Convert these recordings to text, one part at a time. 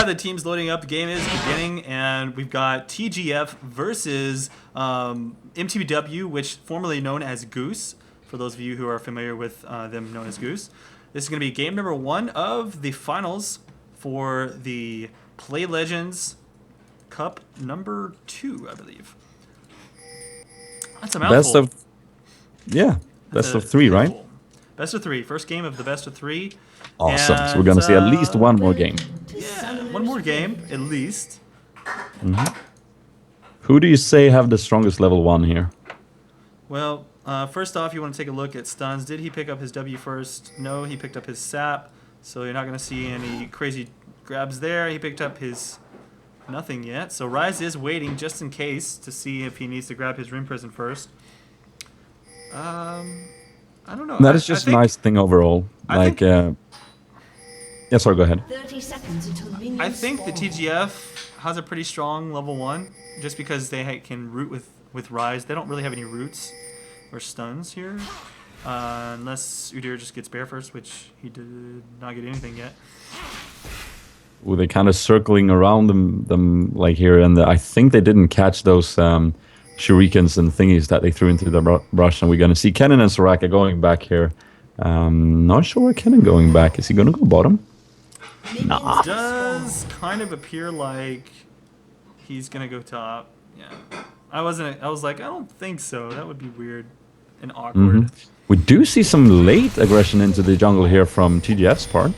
got the teams loading up. The game is beginning, and we've got TGF versus mTw, which formerly known as Goose, for those of you who are familiar with them known as Goose. This is going to be game number 1 of the finals for the PlayLEGENDS Cup number 2, I believe. That's a mouthful. Best of 3, right? Best of 3. First game of the best of 3. Awesome. So we're going to see at least one more game. Yeah, one more game, at least. Who do you say have the strongest level 1 here? Well, first off, you want to take a look at stuns. Did he pick up his W first? No, he picked up his sap. So you're not going to see any crazy grabs there. He picked up his nothing yet. So Rise is waiting just in case to see if he needs to grab his Rim Prison first. I don't know. That is just a nice thing overall. Yeah, sorry, go ahead. 30 seconds until minions I think the spawn. TGF has a pretty strong level 1, just because they can root with Rise. They don't really have any roots or stuns here, unless Udyr just gets Bear first, which he did not get anything yet. Well, they're kind of circling around them like here, and I think they didn't catch those shurikens and thingies that they threw into the rush, and we're going to see Kennen and Soraka going back here. Not sure where Kennen going back. Is he going to go bottom? Nah. It does kind of appear like he's gonna go top. Yeah, I was like, I don't think so. That would be weird and awkward. We do see some late aggression into the jungle here from TGF's part.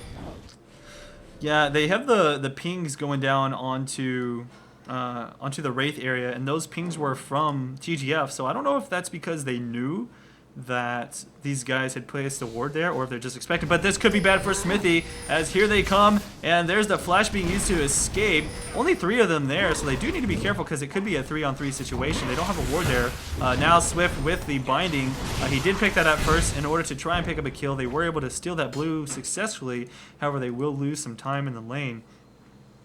Yeah, they have the pings going down onto the Wraith area, and those pings were from TGF. So I don't know if that's because they knew that these guys had placed a ward there, or if they're just expecting. But this could be bad for Smithy, as here they come, and there's the flash being used to escape. Only 3 of them there, so they do need to be careful, because it could be a 3-on-3 situation. They don't have a ward there. Now Swift with the binding, he did pick that up first in order to try and pick up a kill. They were able to steal that blue successfully. However, they will lose some time in the lane.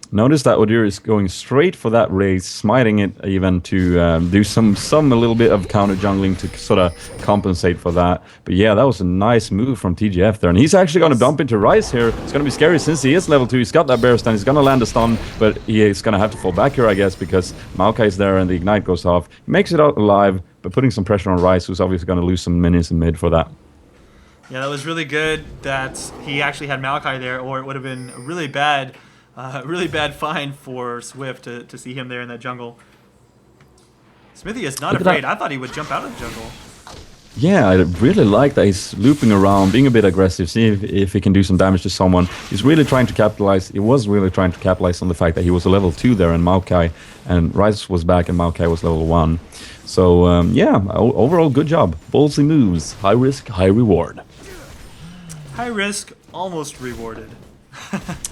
Notice that Udyr is going straight for that race, smiting it even to do some a little bit of counter jungling to sort of compensate for that. But yeah, that was a nice move from TGF there, and he's actually going to bump into Rise here. It's going to be scary since he is level 2. He's got that bear stun. He's going to land a stun, but he is going to have to fall back here, I guess, because Maokai is there and the ignite goes off. He makes it out alive, but putting some pressure on Rise, who's obviously going to lose some minions in mid for that. Yeah, that was really good that he actually had Maokai there, or it would have been a really bad find for Swift to see him there in that jungle. Smithy is not afraid. I thought he would jump out of the jungle. Yeah, I really like that he's looping around, being a bit aggressive, seeing if he can do some damage to someone. He's really trying to capitalize. He was really trying to capitalize on the fact that he was a level 2 there, and Maokai and Rise was back, and Maokai was level 1. So yeah, overall good job. Ballsy moves, high risk, high reward. High risk, almost rewarded.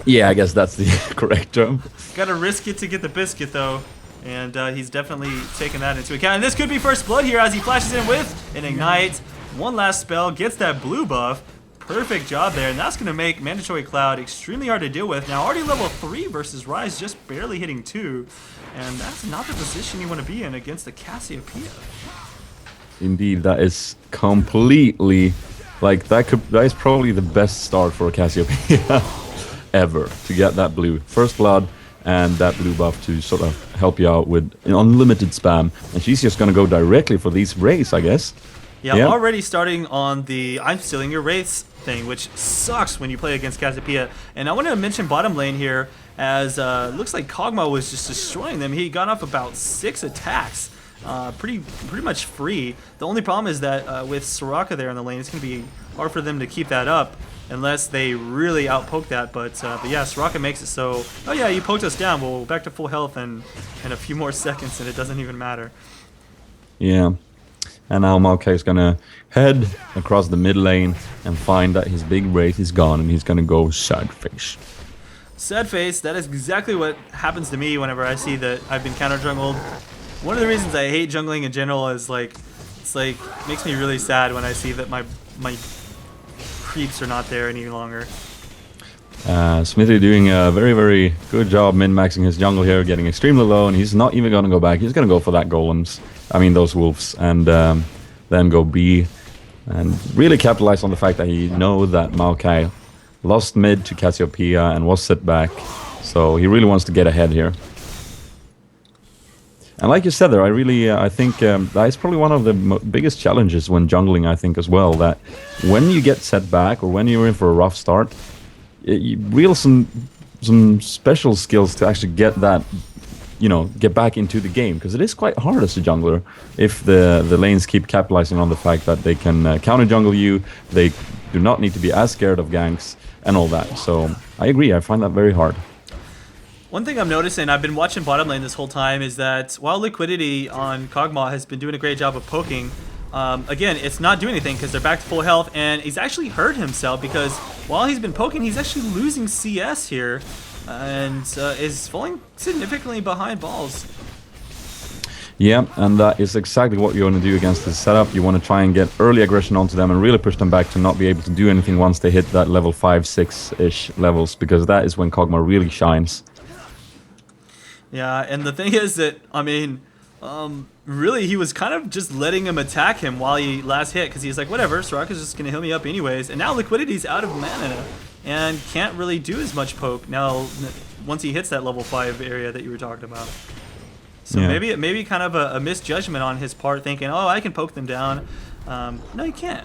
Yeah, I guess that's the correct term. Gotta risk it to get the biscuit, though. And he's definitely taken that into account. And this could be first blood here as he flashes in with an ignite. One last spell, gets that blue buff. Perfect job there. And that's going to make Mandatory Cloud extremely hard to deal with. Now already level 3 versus Rise, just barely hitting 2. And that's not the position you want to be in against the Cassiopeia. Indeed, that is completely... Like, that is probably the best start for a Cassiopeia ever, to get that blue. First blood and that blue buff to sort of help you out with unlimited spam. And she's just going to go directly for these Wraiths, I guess. Yeah, already starting on the I'm stealing your Wraiths thing, which sucks when you play against Cassiopeia. And I want to mention bottom lane here, as looks like Kog'Maw was just destroying them. He got off about 6 attacks. Pretty much free. The only problem is that with Soraka there in the lane, it's going to be hard for them to keep that up unless they really outpoke that. But yeah, Soraka makes it so, oh yeah, you poked us down. Well, back to full health and a few more seconds, and it doesn't even matter. Yeah. And now Maokai is going to head across the mid lane and find that his big Wraith is gone, and he's going to go sad face. Sad face, that is exactly what happens to me whenever I see that I've been counter jungled. One of the reasons I hate jungling in general is makes me really sad when I see that my creeps are not there any longer. Smithy doing a very, very good job min-maxing his jungle here, getting extremely low, and he's not even going to go back. He's going to go for that golems, those wolves, and then go B, and really capitalize on the fact that he knows that Maokai lost mid to Cassiopeia and was set back. So he really wants to get ahead here. And like you said there, I think that is probably one of the biggest challenges when jungling, I think, as well. That when you get set back or when you're in for a rough start, you real some special skills to actually get that, you know, get back into the game, because it is quite hard as a jungler if the lanes keep capitalizing on the fact that they can counter jungle you, they do not need to be as scared of ganks and all that. So I agree, I find that very hard. One thing I'm noticing, I've been watching bottom lane this whole time, is that while Liquidity on Kog'Maw has been doing a great job of poking, again, it's not doing anything because they're back to full health, and he's actually hurt himself because while he's been poking, he's actually losing CS here. And is falling significantly behind balls. Yeah, and that is exactly what you want to do against this setup. You want to try and get early aggression onto them and really push them back to not be able to do anything once they hit that level 5, 6-ish levels, because that is when Kog'Maw really shines. Yeah, and the thing is that, I mean, really he was kind of just letting him attack him while he last hit, because he's like, whatever, Soraka's just going to heal me up anyways. And now Liquidity's out of mana and can't really do as much poke now once he hits that level 5 area that you were talking about. So yeah, maybe kind of a misjudgment on his part, thinking, oh, I can poke them down. No, you can't.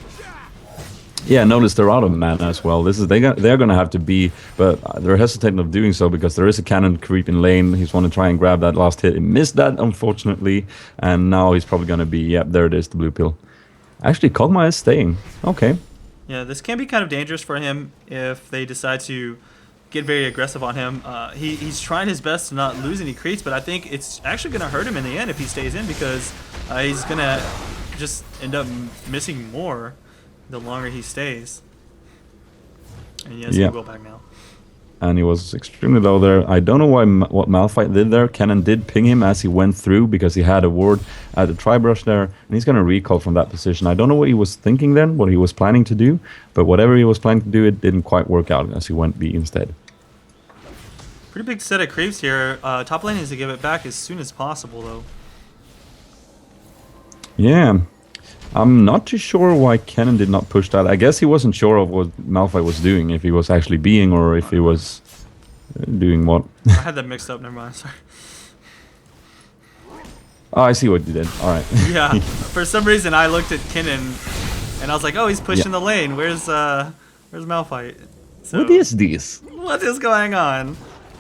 Yeah, notice they're out of mana as well. They're gonna have to be, but they're hesitating of doing so because there is a cannon creep in lane. He's want to try and grab that last hit. He missed that, unfortunately, and now he's probably gonna be, yep, there it is, the blue pill. Actually, Kog'Maw is staying. Okay. Yeah, this can be kind of dangerous for him if they decide to get very aggressive on him. He's trying his best to not lose any creeps, but I think it's actually going to hurt him in the end if he stays in, because he's going to just end up missing more the longer he stays. And yes, he will back now. And he was extremely low there. I don't know what Malphite did there. Kennen did ping him as he went through because he had a ward at the tri-brush there, and he's going to recall from that position. I don't know what he was thinking then, what he was planning to do, but whatever he was planning to do, it didn't quite work out as he went B instead. Pretty big set of creeps here. Top lane needs to give it back as soon as possible, though. Yeah. I'm not too sure why Kennen did not push that. I guess he wasn't sure of what Malphite was doing, if he was actually being or if he was doing what. I had that mixed up, never mind, sorry. Oh, I see what you did. Alright. Yeah, for some reason I looked at Kennen and I was like, oh, he's pushing the lane. Where's Malphite? So, what is this? What is going on?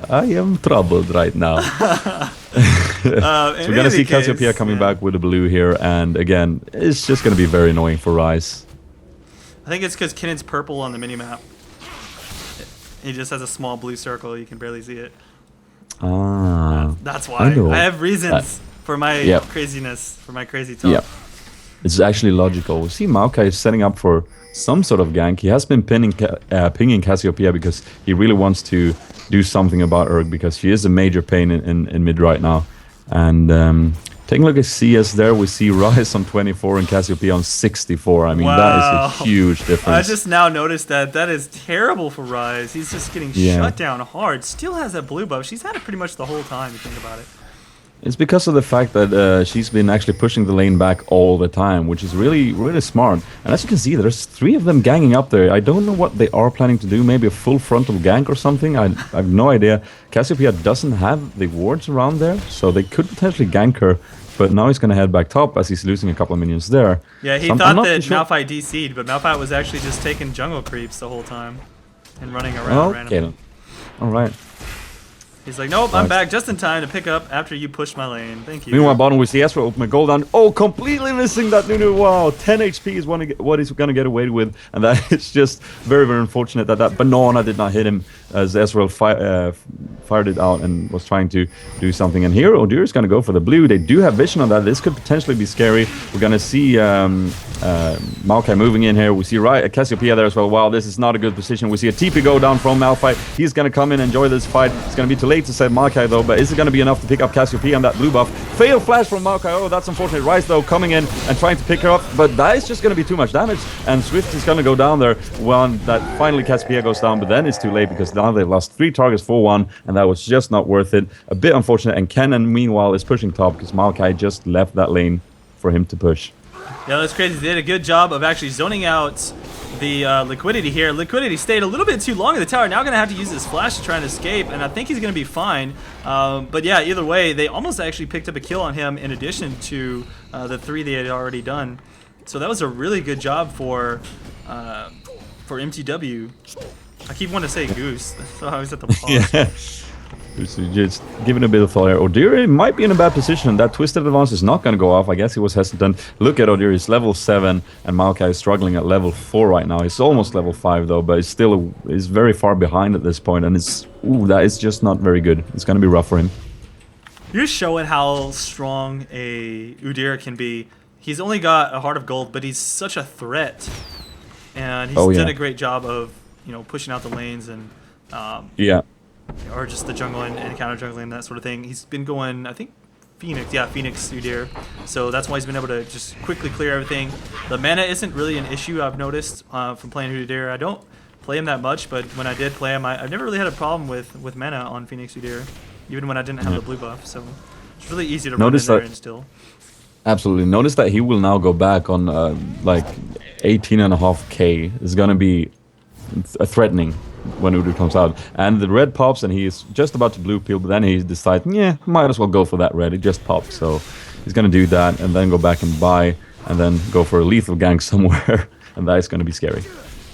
I am troubled right now. So we're going to see Cassiopeia coming back with the blue here, and again, it's just going to be very annoying for Ryze. I think it's because Kennen's purple on the minimap. He just has a small blue circle, you can barely see it. Ah. That's why. I have reasons for my craziness, for my crazy talk. Yeah. It's actually logical. We see Maokai is setting up for some sort of gank. He has been pinging Cassiopeia because he really wants to do something about Urg, because she is a major pain in mid right now. And taking a look at CS there, we see Ryze on 24 and Cassiopeia on 64. I mean, that is a huge difference. I just now noticed that. That is terrible for Ryze. He's just getting shut down hard. Still has that blue buff. She's had it pretty much the whole time, if you think about it. It's because of the fact that she's been actually pushing the lane back all the time, which is really, really smart. And as you can see, there's 3 of them ganging up there. I don't know what they are planning to do. Maybe a full frontal gank or something. I have no idea. Cassiopeia doesn't have the wards around there, so they could potentially gank her. But now he's going to head back top as he's losing a couple of minions there. Yeah, he thought that Malphite DC'd, but Malphite was actually just taking jungle creeps the whole time and running around randomly. Alright. He's like, nope, I'm back just in time to pick up after you pushed my lane. Thank you. Meanwhile, bottom we see Ezreal open my gold down. Oh, completely missing that Nunu. Wow, 10 HP is what he's going to get away with. And that is just very, very unfortunate that that banana did not hit him as Ezreal fired it out and was trying to do something. And here, Odir is going to go for the blue. They do have vision on that. This could potentially be scary. We're going to see Maokai moving in here. We see Cassiopeia there as well. Wow, this is not a good position. We see a TP go down from Malphite. He's going to come in and enjoy this fight. It's going to be too late to save Maokai though, but is it going to be enough to pick up Cassiopeia and that blue buff? Fail flash from Maokai. Oh, that's unfortunate. Ryze though coming in and trying to pick her up, but that is just going to be too much damage, and Swift is going to go down there when that finally Cassiopeia goes down, but then it's too late because now they've lost 3 targets for 1, and that was just not worth it. A bit unfortunate, and Kennen meanwhile is pushing top because Maokai just left that lane for him to push. Yeah, that's crazy. They did a good job of actually zoning out the Liquidity here. Liquidity stayed a little bit too long in the tower. Now going to have to use his flash to try and escape, and I think he's going to be fine. But yeah, either way, they almost actually picked up a kill on him in addition to the 3 they had already done. So that was a really good job for MTW. I keep wanting to say Goose, so I was at the pause. Yeah. Just giving a bit of thought here. Odiri might be in a bad position. That twisted advance is not going to go off. I guess he was hesitant. Look at Odiri. He's level 7, and Maokai is struggling at level 4 right now. He's almost level 5 though, but he's still is very far behind at this point, and that is just not very good. It's going to be rough for him. You're showing how strong a Udira can be. He's only got a Heart of Gold, but he's such a threat, and he's done a great job of pushing out the lanes and or just the jungle and counter jungling and that sort of thing. He's been going, I think, Phoenix Udyr. So that's why he's been able to just quickly clear everything. The mana isn't really an issue, I've noticed, from playing Udyr. I don't play him that much, but when I did play him, I've never really had a problem with mana on Phoenix Udyr, even when I didn't have the blue buff. So it's really easy to run in there and still. Absolutely. Notice that he will now go back on like 18.5k. It's going to be threatening when Udyr comes out, and the red pops, and he's just about to blue peel, but then he decides, yeah, might as well go for that red. It just popped, so he's gonna do that, and then go back and buy, and then go for a lethal gank somewhere, and that is gonna be scary.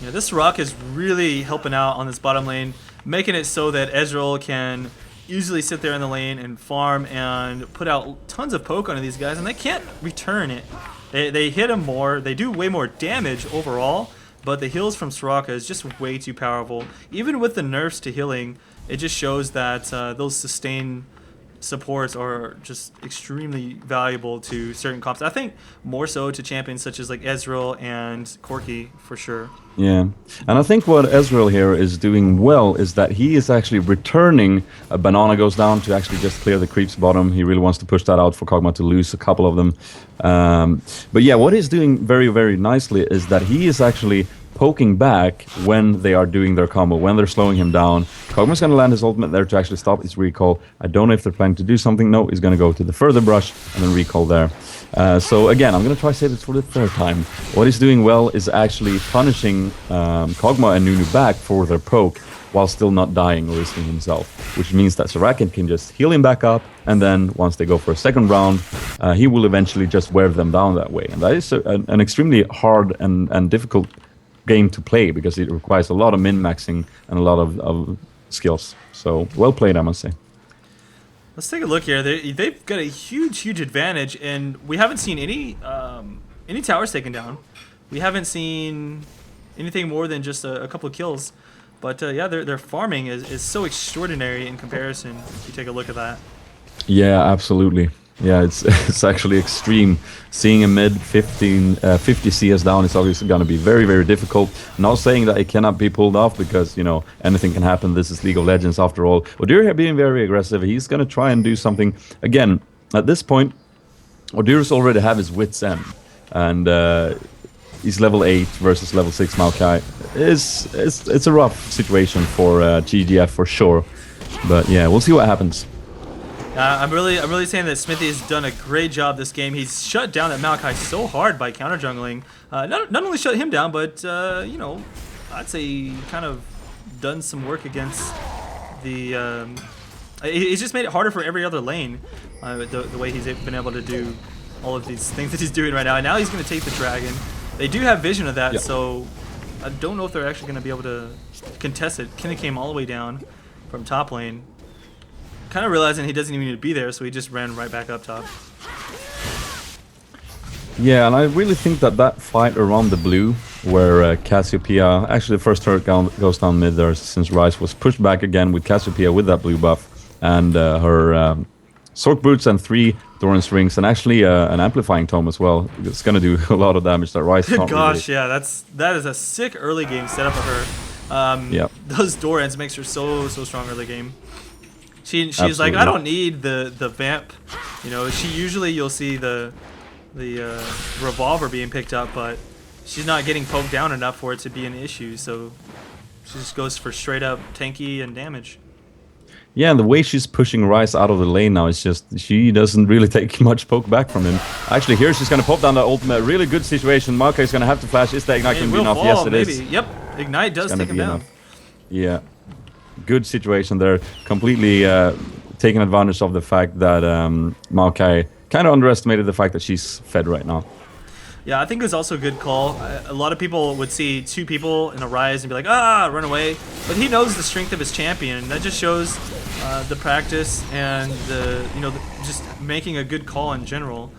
Yeah, this rock is really helping out on this bottom lane, making it so that Ezreal can easily sit there in the lane and farm and put out tons of poke onto these guys, and they can't return it. They hit him more, they do way more damage overall, but the heals from Soraka is just way too powerful. Even with the nerfs to healing, it just shows that those sustain supports are just extremely valuable to certain comps. I think more so to champions such as like Ezreal and Corki for sure. Yeah, and I think what Ezreal here is doing well is that he is actually returning a banana goes down to actually just clear the creeps bottom. He really wants to push that out for Kog'Maw to lose a couple of them. But yeah, what he's doing very, very nicely is that he is actually poking back when they are doing their combo, when they're slowing him down. Kog'Maw's going to land his ultimate there to actually stop his recall. I don't know if they're planning to do something. No, he's going to go to the further brush and then recall there. So again, I'm going to try to say this for the 3rd time. What he's doing well is actually punishing Kog'Maw and Nunu back for their poke while still not dying or risking himself, which means that Soraka can just heal him back up, and then once they go for a 2nd round, he will eventually just wear them down that way. And that is an extremely hard and difficult game to play because it requires a lot of min-maxing and a lot of skills. So well played, I must say. Let's take a look here. They've got a huge advantage, and we haven't seen any towers taken down. We haven't seen anything more than just a couple of kills. But yeah, their farming is so extraordinary in comparison. If you take a look at that. Yeah, absolutely. Yeah, it's actually extreme. Seeing a mid 50 CS down is obviously going to be very, very difficult. Not saying that it cannot be pulled off because, anything can happen. This is League of Legends after all. Odir being very aggressive. He's going to try and do something. Again, at this point, Odir's already have his wits end. And he's level 8 versus level 6 Maokai. It's a rough situation for TGF for sure. But yeah, we'll see what happens. I'm really saying that Smithy has done a great job this game. He's shut down that Maokai so hard by counter jungling. Not only shut him down, but I'd say kind of done some work against the. He's just made it harder for every other lane. The way he's been able to do all of these things that he's doing right now. And now he's going to take the dragon. They do have vision of that, so I don't know if they're actually going to be able to contest it. Kenna came all the way down from top lane. Kind of realizing he doesn't even need to be there, so he just ran right back up top. Yeah, and I really think that fight around the blue, where Cassiopeia, actually the first turret goes down mid there since Ryze was pushed back again with Cassiopeia with that blue buff, and her Sork Boots and 3 Doran's Rings, and actually an Amplifying Tome as well. It's going to do a lot of damage that Ryze can't Gosh, really. Yeah, that is a sick early game setup for her. Those Dorans makes her so strong early game. She's like, I don't need the vamp, usually you'll see the revolver being picked up, but she's not getting poked down enough for it to be an issue, so she just goes for straight up tanky and damage. Yeah, and the way she's pushing Rise out of the lane now is just, she doesn't really take much poke back from him. Actually, here she's going to pop down the ultimate. Really good situation. Maokai is going to have to flash. Is the Ignite going to be enough? Yes, it is. Yep, Ignite does take him down. Yeah, good situation there. Completely taking advantage of the fact that Maokai kind of underestimated the fact that she's fed right now. Yeah, I think it was also a good call. A lot of people would see two people in a Rise and be like, ah, run away. But he knows the strength of his champion. That just shows the practice and just making a good call in general.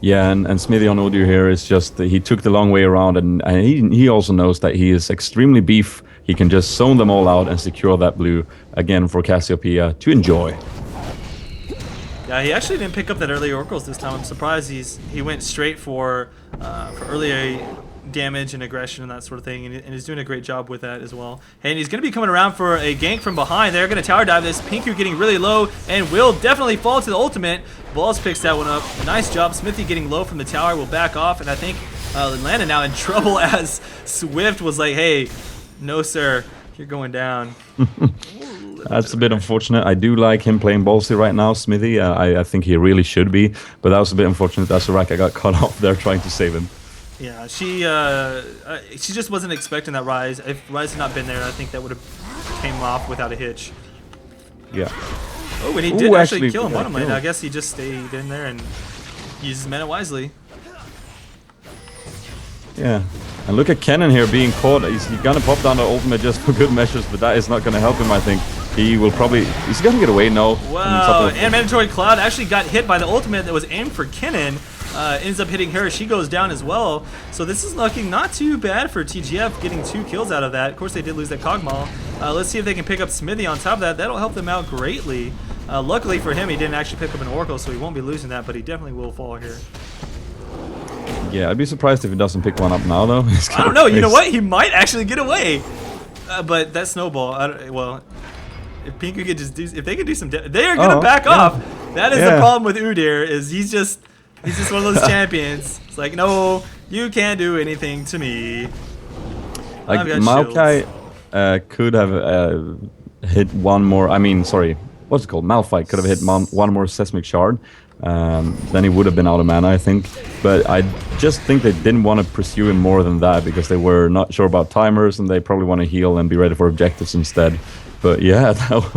Yeah, and Smithy on Udyr here is just, he took the long way around, and he also knows that he is extremely beef. He can just zone them all out and secure that blue again for Cassiopeia to enjoy. Yeah, he actually didn't pick up that early oracles this time. I'm surprised he went straight for early damage and aggression and that sort of thing, and he's doing a great job with that as well. And he's going to be coming around for a gank from behind. They're going to tower dive this. Pinku getting really low and will definitely fall to the ultimate. Balls picks that one up. Nice job. Smithy getting low from the tower will back off, and I think Atlanta now in trouble as Swift was like, hey, no sir, you're going down. That's a bit unfortunate. I do like him playing ballsy right now, Smithy. I think he really should be, but that was a bit unfortunate that Soraka got cut off there trying to save him. Yeah, she just wasn't expecting that Rise. If Rise had not been there, I think that would have came off without a hitch. Yeah. Oh, and he did actually kill him bottom lane. I guess he just stayed in there and used his mana wisely. Yeah. And look at Kennen here being caught. He's gonna pop down the ultimate just for good measures, but that is not gonna help him, I think. He will probably... He's gonna get away, no. Wow, and Mandatory Cloud actually got hit by the ultimate that was aimed for Kennen. Ends up hitting her. She goes down as well. So this is looking not too bad for TGF, getting 2 kills out of that. Of course, they did lose that Cogmal. Let's see if they can pick up Smithy on top of that. That'll help them out greatly. Luckily for him, he didn't actually pick up an Oracle, so he won't be losing that, but he definitely will fall here. Yeah, I'd be surprised if he doesn't pick one up now, though. I don't know. You know what? He might actually get away. But that snowball, well, if Pinku could just do, if they could do some, they are gonna back off. That is the problem with Udyr. Is he's just one of those champions. It's like, no, you can't do anything to me. Like Maokai could have hit one more. I mean, sorry, what's it called? Malphite could have hit one more Seismic Shard. Then he would have been out of mana, I think. But I just think they didn't want to pursue him more than that because they were not sure about timers and they probably want to heal and be ready for objectives instead. But yeah, that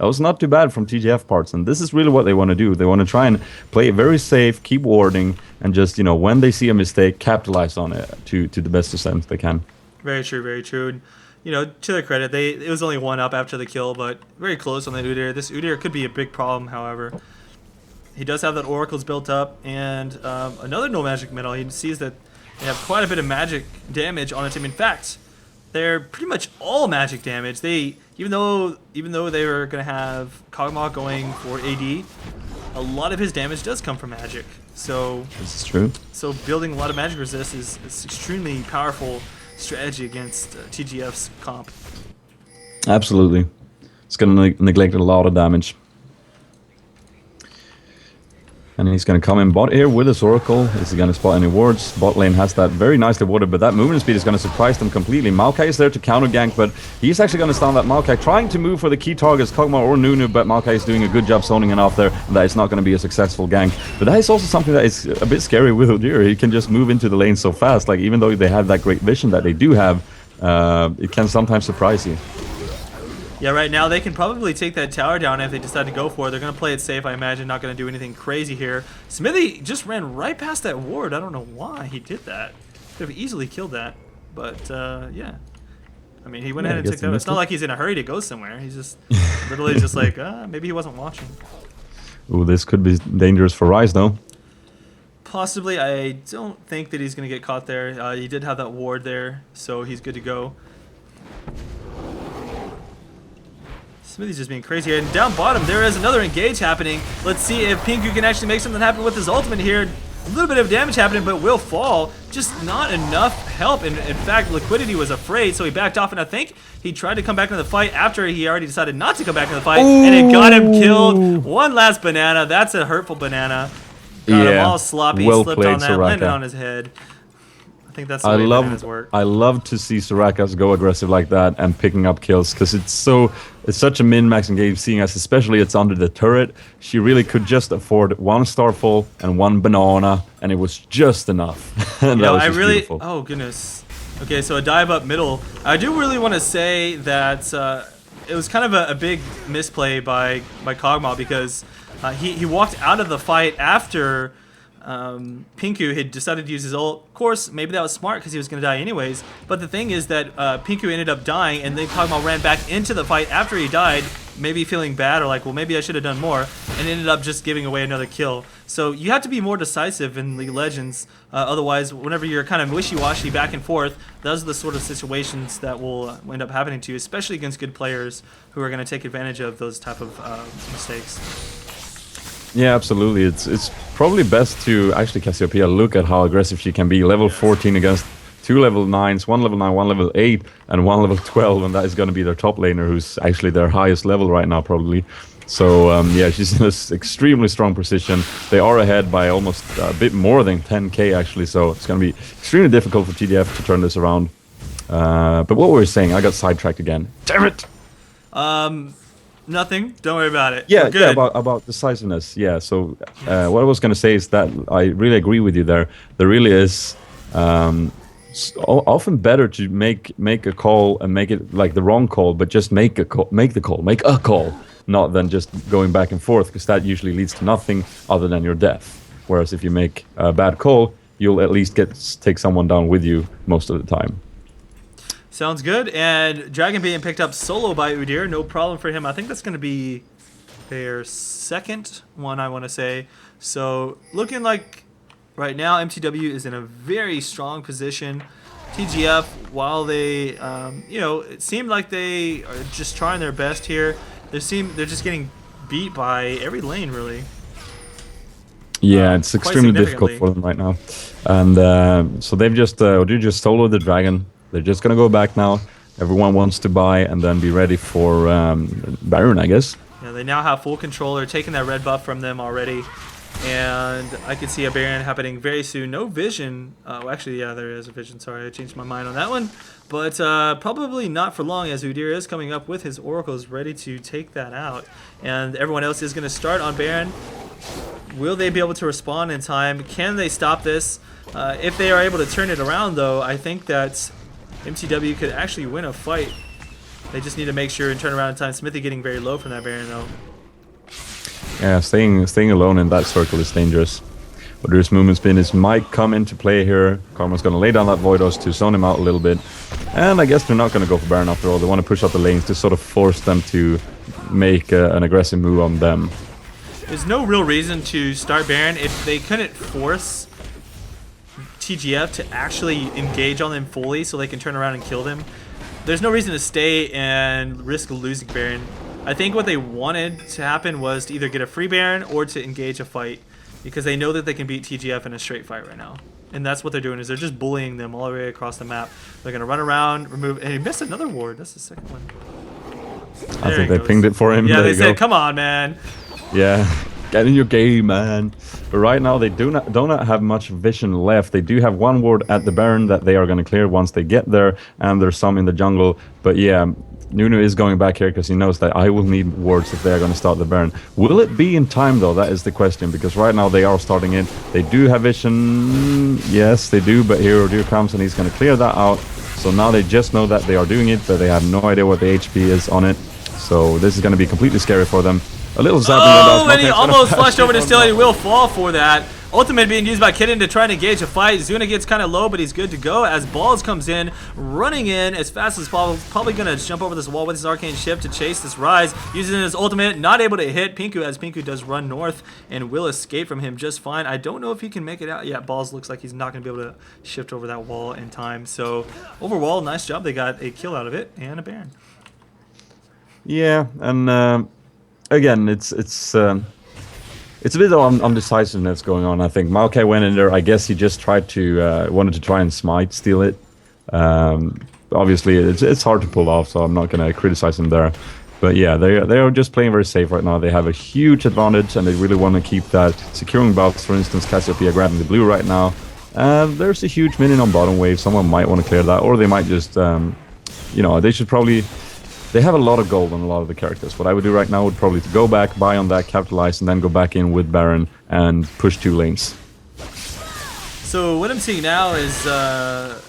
was not too bad from TGF parts, and this is really what they want to do. They want to try and play it very safe, keep warding, and just, you know, when they see a mistake, capitalize on it to the best extent they can. Very true, very true. And, you know, to their credit, it was only 1 up after the kill, but very close on the Udyr. This Udyr could be a big problem, however. He does have that Oracles built up, and another no magic metal. He sees that they have quite a bit of magic damage on a team. In fact, they're pretty much all magic damage. Even though they were gonna have Kog'Maw going for AD, a lot of his damage does come from magic. So this is true. So building a lot of magic resist is extremely powerful strategy against TGF's comp. Absolutely, it's gonna neglect a lot of damage. And he's going to come in bot here with his Oracle. Is he going to spot any wards? Bot lane has that very nicely warded, but that movement speed is going to surprise them completely. Maokai is there to counter gank, but he's actually going to stun that Maokai, trying to move for the key targets, Kog'Maw or Nunu, but Maokai is doing a good job zoning enough there, and that is not going to be a successful gank. But that is also something that is a bit scary with Udyr. He can just move into the lane so fast. Like, even though they have that great vision that they do have, it can sometimes surprise you. Yeah, right now they can probably take that tower down if they decide to go for it. They're going to play it safe, I imagine, not going to do anything crazy here. Smithy just ran right past that ward. I don't know why he did that. Could have easily killed that. But, yeah. I mean, he went ahead and took that. It's not like he's in a hurry to go somewhere. He's just literally just like, maybe he wasn't watching. Ooh, this could be dangerous for Rise, though. Possibly. I don't think that he's going to get caught there. He did have that ward there, so he's good to go. Smithy's just being crazy here. And down bottom, there is another engage happening. Let's see if Pinku can actually make something happen with his ultimate here. A little bit of damage happening, but will fall. Just not enough help. And in fact, Liquidity was afraid, so he backed off. And I think he tried to come back into the fight after he already decided not to come back into the fight. Ooh. And it got him killed. One last banana. That's a hurtful banana. Got him all sloppy. Well slipped played, on that, Soraka. landed on his head. I think that's the way bananas work. I love to see Sorakas go aggressive like that and picking up kills because it's such a min-maxing game. Seeing as especially it's under the turret, she really could just afford 1 Starfall and 1 banana, and it was just enough. And that was just beautiful. Oh goodness. Okay, so a dive up middle. I do really want to say that it was kind of a big misplay by Kog'Maw because he walked out of the fight after Pinku had decided to use his ult. Of course, maybe that was smart because he was going to die anyways. But the thing is that Pinku ended up dying, and then Kog'Maw ran back into the fight after he died, maybe feeling bad or like, well, maybe I should have done more, and ended up just giving away another kill. So you have to be more decisive in League of Legends. Otherwise, whenever you're kind of wishy-washy back and forth, those are the sort of situations that will end up happening to you, especially against good players who are going to take advantage of those type of mistakes. Yeah, absolutely. It's probably best to actually Cassiopeia look at how aggressive she can be. Level 14 against 2 level 9s, 1 level 9, 1 level 8, and 1 level 12, and that is going to be their top laner, who's actually their highest level right now, probably. So, yeah, she's in this extremely strong position. They are ahead by almost a bit more than 10k, actually, so it's going to be extremely difficult for TGF to turn this around. But what were we saying? I got sidetracked again. Damn it! Nothing. Don't worry about it. Yeah, about decisiveness. Yeah. So what I was going to say is that I really agree with you there. There really is often better to make a call and make it like the wrong call, but just make a call, not than just going back and forth, because that usually leads to nothing other than your death. Whereas if you make a bad call, you'll at least take someone down with you most of the time. Sounds good. And Dragon being picked up solo by Udyr, no problem for him. I think that's going to be their second one, I want to say. So looking like right now MTW is in a very strong position. TGF, while they, it seemed like they are just trying their best here. They're just getting beat by every lane, really. Yeah, it's extremely difficult for them right now. And so they've just soloed the Dragon. They're just gonna go back now. Everyone wants to buy and then be ready for Baron, I guess. Yeah, they now have full control. They're taking that red buff from them already. And I can see a Baron happening very soon. No vision. Actually, yeah, there is a vision. Sorry, I changed my mind on that one. But probably not for long, as Udyr is coming up with his oracles ready to take that out. And everyone else is going to start on Baron. Will they be able to respond in time? Can they stop this? If they are able to turn it around, though, I think that MTW could actually win a fight. They just need to make sure and turn around in time. Smithy getting very low from that Baron, though. Yeah, staying alone in that circle is dangerous. Udyr's movement spin might come into play here. Karma's going to lay down that Voidos to zone him out a little bit. And I guess they're not going to go for Baron after all. They want to push up the lanes to sort of force them to make an aggressive move on them. There's no real reason to start Baron if they couldn't force TGF to actually engage on them fully so they can turn around and kill them. There's no reason to stay and risk losing Baron. I think what they wanted to happen was to either get a free Baron or to engage a fight, because they know that they can beat TGF in a straight fight right now. And that's what they're doing, is they're just bullying them all the way across the map. They're going to run around, remove... And he missed another ward. That's the second one. I think they pinged it for him. Yeah, they said, come on, man. Yeah. Get in your game, man. But right now they do not have much vision left. They do have one ward at the Baron that they are going to clear once they get there, and there's some in the jungle. But yeah, Nunu is going back here because he knows that I will need wards if they are going to start the Baron. Will it be in time though? That is the question, because right now they are starting it. They do have vision. Yes, they do, but here Udyr comes and he's going to clear that out. So now they just know that they are doing it, but they have no idea what the HP is on it. So this is going to be completely scary for them. A little zapping. Oh, and he almost flashed over to Still, and he will fall for that. Ultimate being used by Kitten to try and engage a fight. Zuna gets kind of low, but he's good to go as Balls comes in, running in as fast as possible. Probably going to jump over this wall with his Arcane Shift to chase this Rise. Using his ultimate, not able to hit Pinku, as Pinku does run north and will escape from him just fine. I don't know if he can make it out. Yeah, Balls looks like he's not going to be able to shift over that wall in time. So overall, nice job. They got a kill out of it and a Baron. Yeah, and again, it's a bit of undecisiveness going on. I think Maokai went in there. I guess he just tried to wanted to try and steal it. Obviously, it's hard to pull off, so I'm not going to criticize him there. But yeah, they are just playing very safe right now. They have a huge advantage, and they really want to keep that securing buffs. For instance, Cassiopeia grabbing the blue right now. There's a huge minion on bottom wave. Someone might want to clear that, or they might just, you know, they should probably... They have a lot of gold on a lot of the characters. What I would do right now would probably to go back, buy on that, capitalize, and then go back in with Baron and push 2 lanes. So what I'm seeing now is a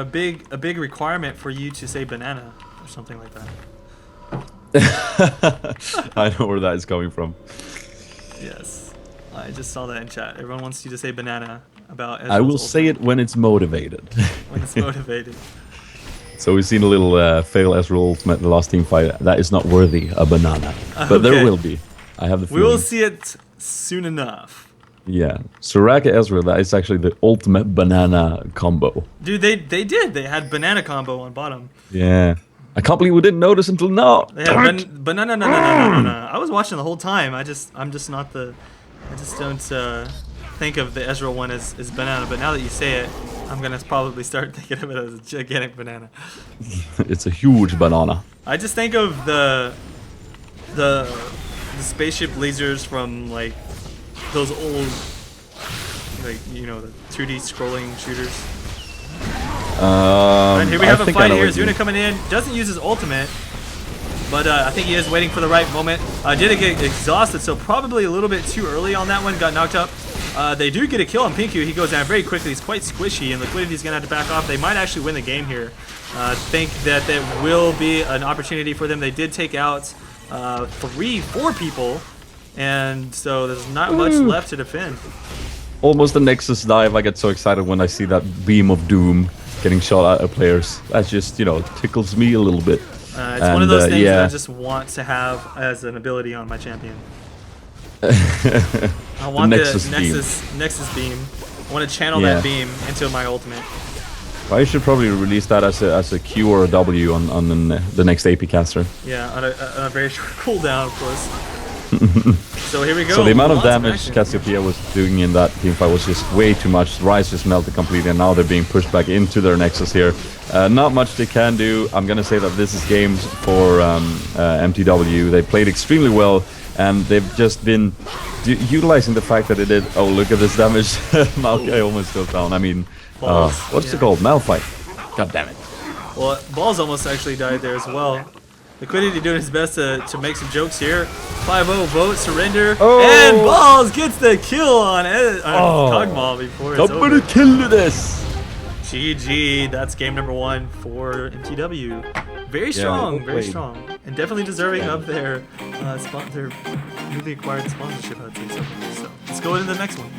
big requirement for you to say banana or something like that. I know where that is coming from. Yes, I just saw that in chat. Everyone wants you to say banana about. I will say it when it's motivated. When it's motivated. So we've seen a little fail Ezreal ultimate in the last team fight. That is not worthy a banana, but there will be. I have the feeling. We will see it soon enough. Yeah, Soraka Ezreal. That is actually the ultimate banana combo. Dude, they did. They had banana combo on bottom. Yeah. I can't believe we didn't notice until now. They had banana. I was watching the whole time. I'm just not the. I just don't think of the Ezreal one as banana. But now that you say it, I'm gonna probably start thinking of it as a gigantic banana. It's a huge banana. I just think of the spaceship lasers from like those old, like, you know, the 2D scrolling shooters. And here we have a fight here. Zuna coming in, doesn't use his ultimate, but I think he is waiting for the right moment. Did get exhausted, so probably a little bit too early on that one. Got knocked up. They do get a kill on Pinku. He goes down very quickly. He's quite squishy, and Liquidity's gonna have to back off. They might actually win the game here. Think that there will be an opportunity for them. They did take out 4 people, and so there's not much left to defend. Almost a Nexus dive. I get so excited when I see that beam of doom getting shot at players. That just, you know, tickles me a little bit. It's one of those things that I just want to have as an ability on my champion. I want the Nexus beam. I want to channel that beam into my ultimate. I should probably release that as a Q or a W on the next AP caster. Yeah, on a very short cooldown, of course. So here we go. So the amount of damage Cassiopeia was doing in that teamfight was just way too much. Ryze just melted completely, and now they're being pushed back into their Nexus here. Not much they can do. I'm gonna say that this is games for mTw. They played extremely well, and they've just been utilizing the fact that they did. Oh, look at this damage! Maokai almost goes down. I mean, what's it called? Malphite. God damn it. Well, Balls almost actually died there as well. Liquidity doing his best to make some jokes here. 5-0 vote, surrender, and Balls gets the kill on Kog'Maw before it's over. Somebody kill this! GG, that's game number 1 for mTw. Very strong, very strong, and definitely deserving of their newly acquired sponsorship, I'd say. So let's go into the next one.